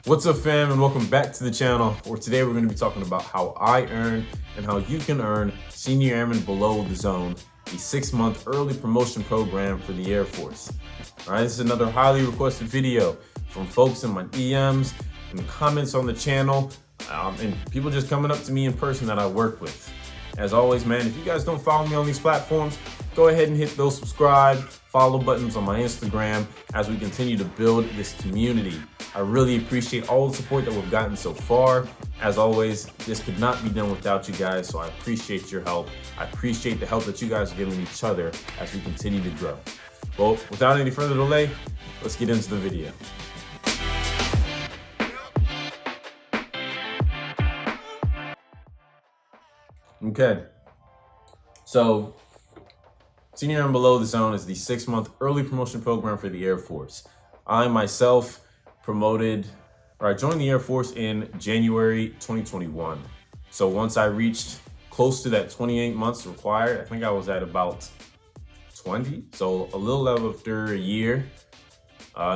What's up, fam, and welcome back to the channel, where today we're going to be talking about how I earn and how you can earn Senior Airman Below the Zone, a 6-month early promotion program for the Air Force. All right, this is another highly requested video from folks in my DMs and comments on the channel, and people just coming up to me in person that I work with. As always, man, if you guys don't follow me on these platforms, go ahead and hit those subscribe, follow buttons on my Instagram as we continue to build this community. I really appreciate all the support that we've gotten so far. As always, this could not be done without you guys, so I appreciate your help. I appreciate the help that you guys are giving each other as we continue to grow. Well, without any further delay, let's get into the video. Okay, so Senior Airman Below the Zone is the 6-month early promotion program for the Air Force. I myself I joined the Air Force in January 2021. So once I reached close to that 28 months required, I think I was at about 20. So a little after a year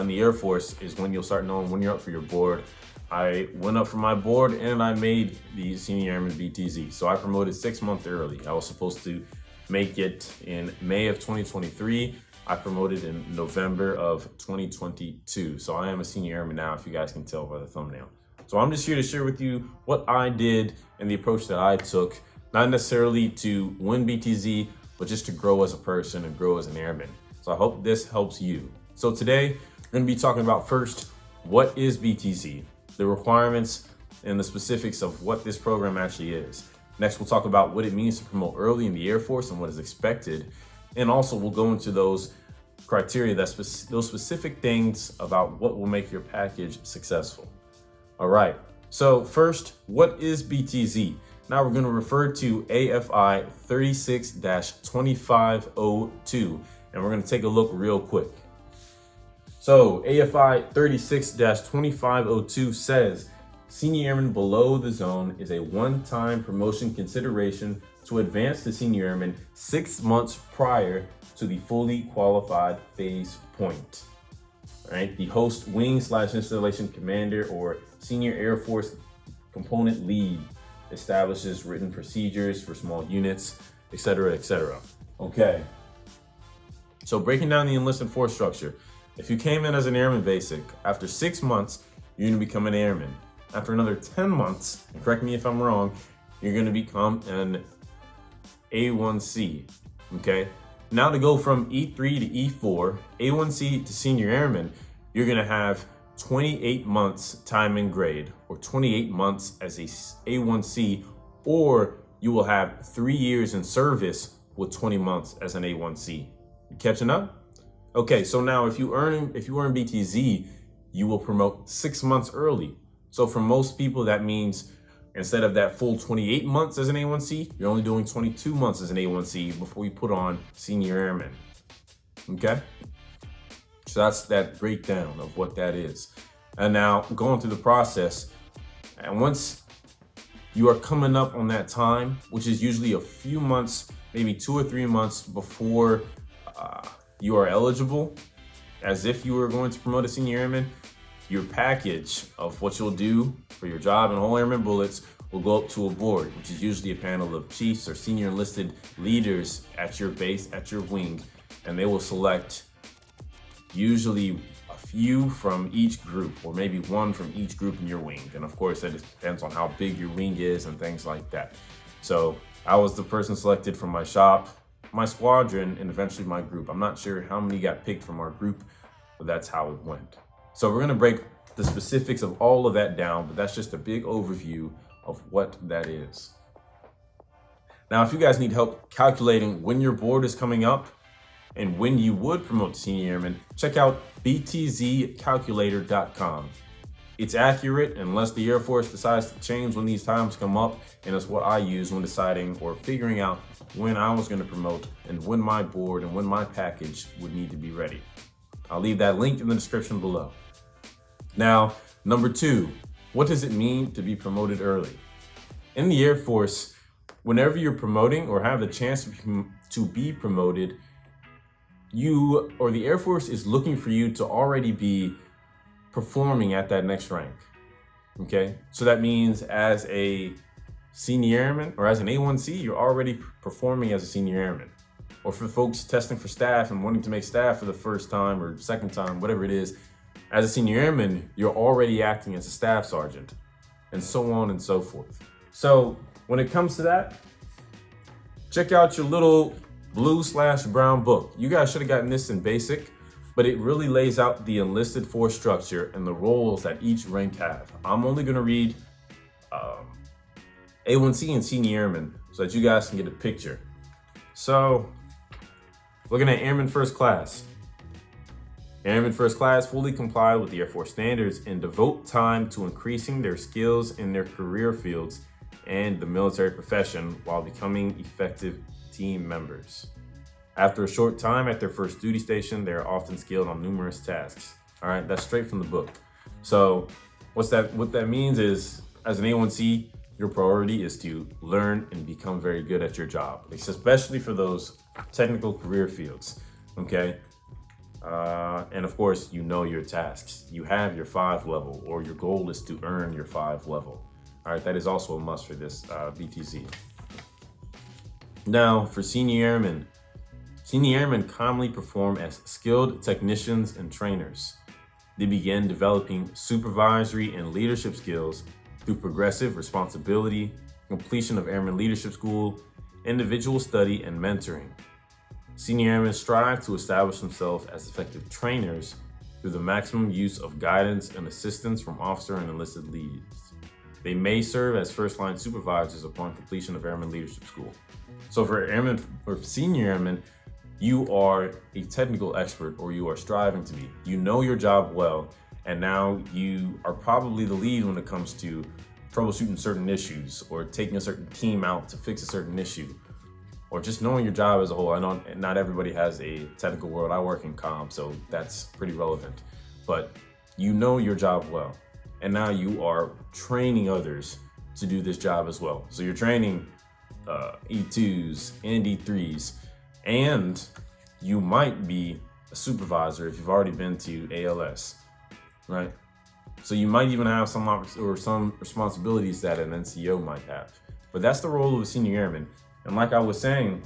in the Air Force is when you'll start knowing when you're up for your board. I went up for my board and I made the Senior Airman BTZ. So I promoted 6 months early. I was supposed to make it in May of 2023. I promoted in November of 2022. So I am a Senior Airman now, if you guys can tell by the thumbnail. So I'm just here to share with you what I did and the approach that I took, not necessarily to win BTZ, but just to grow as a person and grow as an airman. So I hope this helps you. So today, we're gonna be talking about first, what is BTZ, the requirements and the specifics of what this program actually is. Next, we'll talk about what it means to promote early in the Air Force and what is expected. And also we'll go into those criteria, those specific things about what will make your package successful. All right, so first, what is BTZ? Now we're gonna refer to AFI 36-2502, and we're gonna take a look real quick. So AFI 36-2502 says, Senior Airman Below the Zone is a one-time promotion consideration to advance to Senior Airman 6 months prior to the fully qualified phase point. All right, the host wing/installation commander or Senior Air Force component lead establishes written procedures for small units, etc., etc. Okay, so breaking down the enlisted force structure. If you came in as an airman basic, after 6 months, you're gonna become an airman. After another 10 months, and correct me if I'm wrong, you're gonna become an A1C, okay? Now to go from E3 to E4, A1C to Senior Airman, you're gonna have 28 months time and grade, or 28 months as a A1C, or you will have 3 years in service with 20 months as an A1C. You catching up? Okay, so now if you earn BTZ, you will promote 6 months early. So for most people, that means instead of that full 28 months as an A1C, you're only doing 22 months as an A1C before you put on Senior Airman, okay? So that's that breakdown of what that is. And now going through the process, and once you are coming up on that time, which is usually a few months, maybe 2 or 3 months before you are eligible, as if you were going to promote a Senior Airman, your package of what you'll do for your job and whole airman bullets will go up to a board, which is usually a panel of chiefs or senior enlisted leaders at your base, at your wing, and they will select usually a few from each group, or maybe one from each group in your wing. And of course, that depends on how big your wing is and things like that. So I was the person selected from my shop, my squadron, and eventually my group. I'm not sure how many got picked from our group, but that's how it went. So we're gonna break the specifics of all of that down, but that's just a big overview of what that is. Now, if you guys need help calculating when your board is coming up and when you would promote to Senior Airman, check out BTZ It's accurate unless the Air Force decides to change when these times come up, and it's what I use when deciding or figuring out when I was gonna promote and when my board and when my package would need to be ready. I'll leave that link in the description below. Now, number 2, what does it mean to be promoted early? In the Air Force, whenever you're promoting or have the chance to be promoted, the Air Force is looking for you to already be performing at that next rank. Okay, so that means as a senior airman or as an A1C, you're already performing as a senior airman. Or for folks testing for staff and wanting to make staff for the first time or second time, whatever it is, as a senior airman, you're already acting as a staff sergeant, and so on and so forth. So when it comes to that, check out your little blue/brown book. You guys should have gotten this in basic, but it really lays out the enlisted force structure and the roles that each rank have. I'm only gonna read A1C and senior airman so that you guys can get a picture. So, looking at Airman First Class. Airmen First Class fully comply with the Air Force standards and devote time to increasing their skills in their career fields and the military profession while becoming effective team members. After a short time at their first duty station, they are often skilled on numerous tasks. All right, that's straight from the book. So what that means is, as an A1C, your priority is to learn and become very good at your job, especially for those technical career fields, okay? And of course, you know your tasks. You have your 5 level, or your goal is to earn your 5 level. All right, that is also a must for this BTZ. Now, for senior airmen commonly perform as skilled technicians and trainers. They begin developing supervisory and leadership skills through progressive responsibility, completion of Airman Leadership School, individual study, and mentoring. Senior airmen strive to establish themselves as effective trainers through the maximum use of guidance and assistance from officer and enlisted leads. They may serve as first-line supervisors upon completion of Airman Leadership School. So for airmen or senior airmen, you are a technical expert, or you are striving to be. You know your job well, and now you are probably the lead when it comes to troubleshooting certain issues or taking a certain team out to fix a certain issue, or just knowing your job as a whole. I know not everybody has a technical world. I work in comm, so that's pretty relevant, but you know your job well. And now you are training others to do this job as well. So you're training E2s and E3s, and you might be a supervisor if you've already been to ALS, right? So you might even have some responsibilities that an NCO might have. But that's the role of a senior airman. And like I was saying,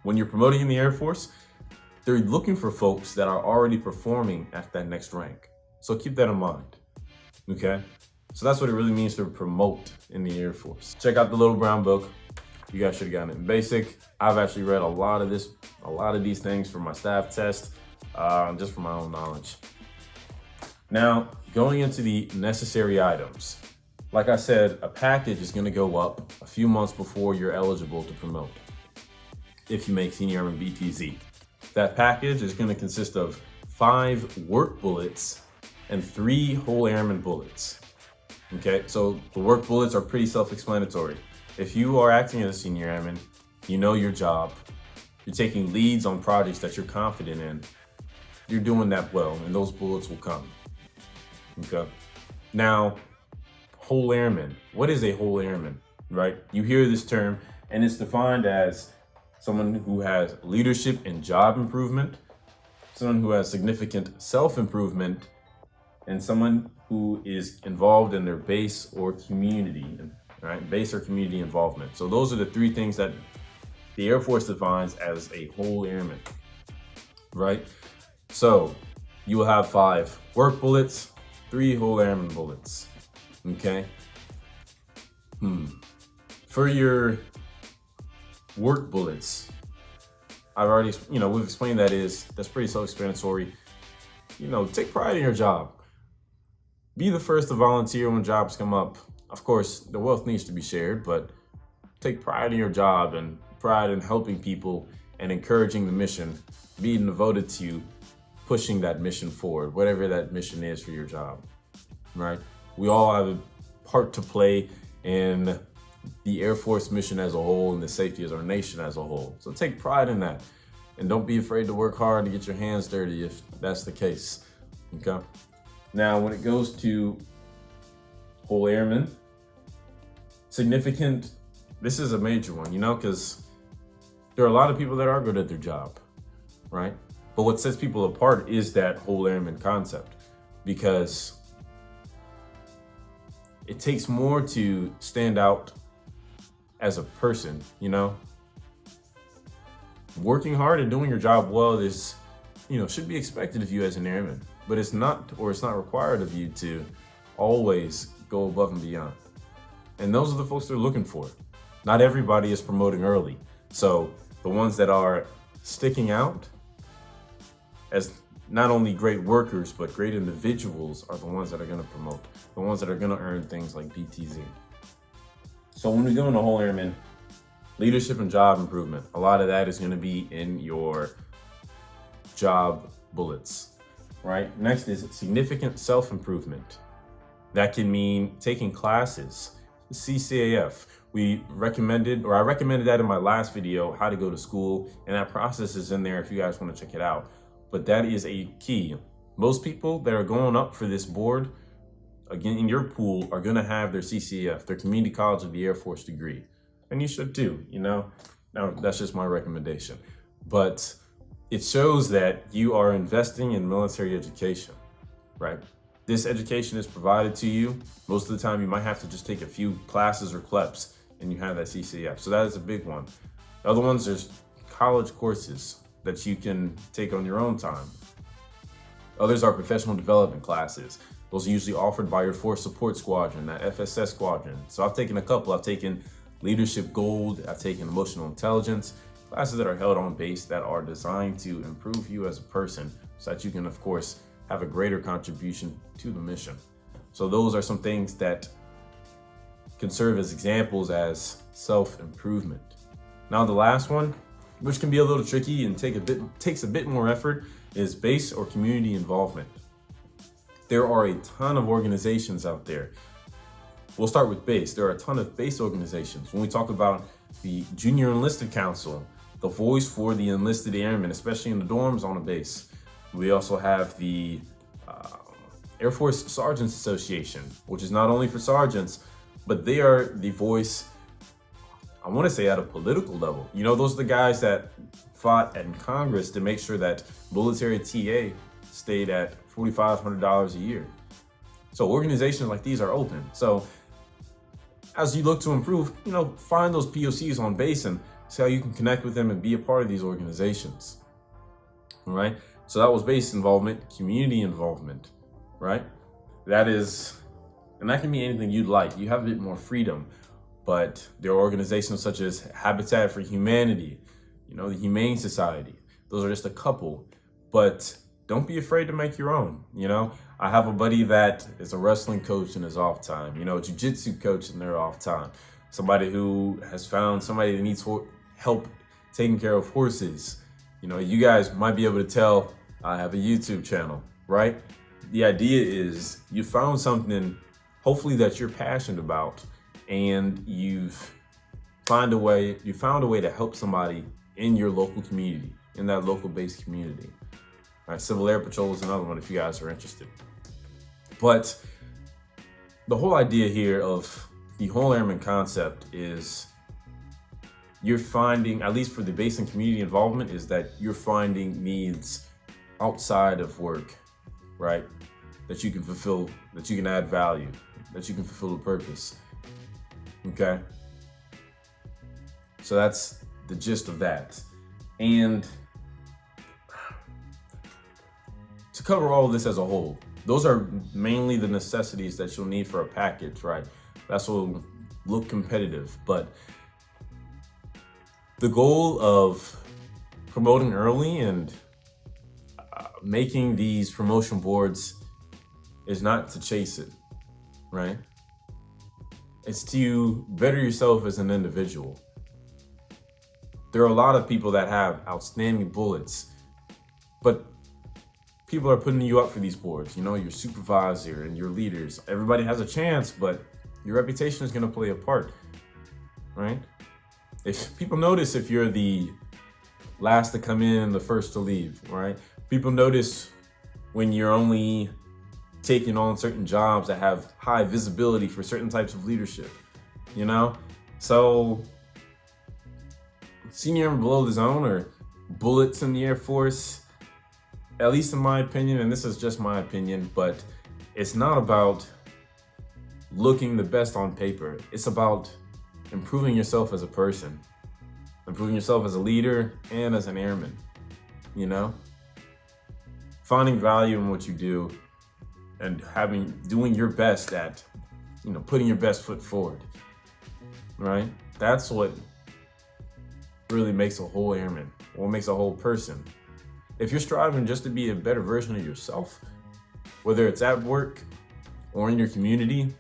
when you're promoting in the Air Force, they're looking for folks that are already performing at that next rank. So keep that in mind, okay? So that's what it really means to promote in the Air Force. Check out the little brown book. You guys should have gotten it in basic. I've actually read a lot of these things for my staff test, just for my own knowledge. Now, going into the necessary items. Like I said, a package is gonna go up a few months before you're eligible to promote, if you make senior airman BTZ. That package is gonna consist of 5 work bullets and 3 whole airman bullets. Okay, so the work bullets are pretty self-explanatory. If you are acting as a senior airman, you know your job, you're taking leads on projects that you're confident in, you're doing that well, and those bullets will come. Okay. Now, whole airman. What is a whole airman, right? You hear this term, and it's defined as someone who has leadership and job improvement, someone who has significant self-improvement, and someone who is involved in their base or community, right? Base or community involvement. So those are the 3 things that the Air Force defines as a whole airman, right? So you will have 5 work bullets, 3 whole airman bullets, okay? For your work bullets, I've already, we've explained that's pretty self-explanatory. Take pride in your job. Be the first to volunteer when jobs come up. Of course, the wealth needs to be shared, but take pride in your job and pride in helping people and encouraging the mission, being devoted to pushing that mission forward, whatever that mission is for your job, right? We all have a part to play in the Air Force mission as a whole and the safety of our nation as a whole. So take pride in that. And don't be afraid to work hard to get your hands dirty if that's the case, okay? Now, when it goes to whole airmen, significant, this is a major one, because there are a lot of people that are good at their job, right? But what sets people apart is that whole airman concept, because it takes more to stand out as a person, you know? Working hard and doing your job well is, should be expected of you as an airman, but it's not required of you to always go above and beyond. And those are the folks they're looking for. Not everybody is promoting early. So the ones that are sticking out as not only great workers, but great individuals are the ones that are going to promote, the ones that are going to earn things like BTZ. So when we go into whole airman, leadership and job improvement, a lot of that is going to be in your job bullets, right? Next is significant self-improvement. That can mean taking classes, CCAF. I recommended that in my last video, how to go to school, and that process is in there if you guys want to check it out. But that is a key. Most people that are going up for this board, again, in your pool, are going to have their CCAF, their Community College of the Air Force degree. And you should too, Now, that's just my recommendation. But it shows that you are investing in military education, right? This education is provided to you. Most of the time, you might have to just take a few classes or CLEPs and you have that CCAF. So that is a big one. The other ones, there's college courses that you can take on your own time. Others are professional development classes. Those are usually offered by your Force Support Squadron, that FSS Squadron. So I've taken a couple. I've taken Leadership Gold. I've taken Emotional Intelligence, classes that are held on base that are designed to improve you as a person so that you can, of course, have a greater contribution to the mission. So those are some things that can serve as examples as self-improvement. Now the last one, which can be a little tricky and takes a bit more effort, is base or community involvement. There are a ton of organizations out there. We'll start with base. There are a ton of base organizations. When we talk about the Junior Enlisted Council, the voice for the enlisted airmen, especially in the dorms on a base. We also have the Air Force Sergeants Association, which is not only for sergeants, but they are the voice, I want to say, at a political level. Those are the guys that fought in Congress to make sure that military TA stayed at $4,500 a year. So organizations like these are open. So as you look to improve, find those POCs on base and see how you can connect with them and be a part of these organizations. All right. So that was base involvement, community involvement, right? That can be anything you'd like. You have a bit more freedom, but there are organizations such as Habitat for Humanity, the Humane Society. Those are just a couple, but don't be afraid to make your own. I have a buddy that is a wrestling coach in his off time, jiu-jitsu coach in their off time, somebody who has found somebody that needs help taking care of horses. You guys might be able to tell I have a YouTube channel, right? The idea is you found something, hopefully, that you're passionate about, and you've found a way to help somebody in your local community, in that local based community. All right, Civil Air Patrol is another one if you guys are interested. But the whole idea here of the whole airman concept is you're finding, at least for the base and community involvement, is that you're finding needs outside of work, right? That you can fulfill, that you can add value, that you can fulfill a purpose. Okay? So that's the gist of that. And to cover all of this as a whole, those are mainly the necessities that you'll need for a package, right? That's what will look competitive. But the goal of promoting early and making these promotion boards is not to chase it, right? It's to better yourself as an individual. There are a lot of people that have outstanding bullets, but people are putting you up for these boards, your supervisor and your leaders. Everybody has a chance, but your reputation is going to play a part, right? If people notice if you're the last to come in and the first to leave, right? People notice when you're only taking on certain jobs that have high visibility for certain types of leadership, So senior and below the zone, or bullets in the Air Force, at least in my opinion, and this is just my opinion, but it's not about looking the best on paper. It's about improving yourself as a person, improving yourself as a leader and as an airman, you know? Finding value in what you do and doing your best at, putting your best foot forward, right? That's what really makes a whole airman, what makes a whole person. If you're striving just to be a better version of yourself, whether it's at work or in your community,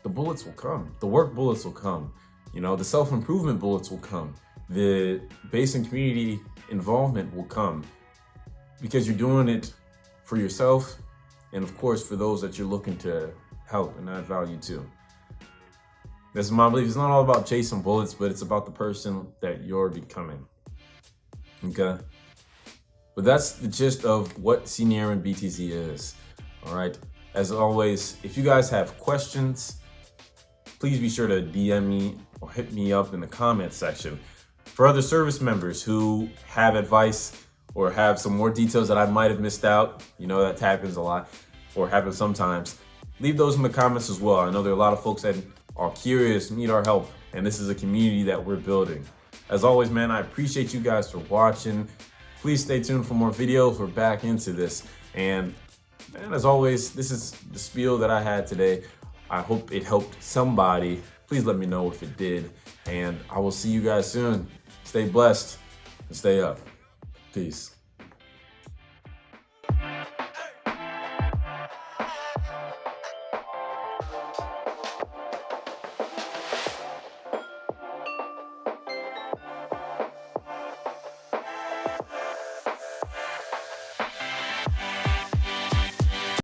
the bullets will come. The work bullets will come. The self-improvement bullets will come. The base and community involvement will come because you're doing it for yourself and, of course, for those that you're looking to help and add value to. This is my belief. It's not all about chasing bullets, but it's about the person that you're becoming. Okay? But that's the gist of what Senior Airman BTZ is. All right? As always, if you guys have questions, please be sure to DM me or hit me up in the comment section. For other service members who have advice or have some more details that I might have missed out, that happens a lot or happens sometimes, leave those in the comments as well. I know there are a lot of folks that are curious, need our help, and this is a community that we're building. As always, man, I appreciate you guys for watching. Please stay tuned for more videos. We're back into this. And as always, this is the spiel that I had today. I hope it helped somebody. Please let me know if it did. And I will see you guys soon. Stay blessed and stay up. Peace.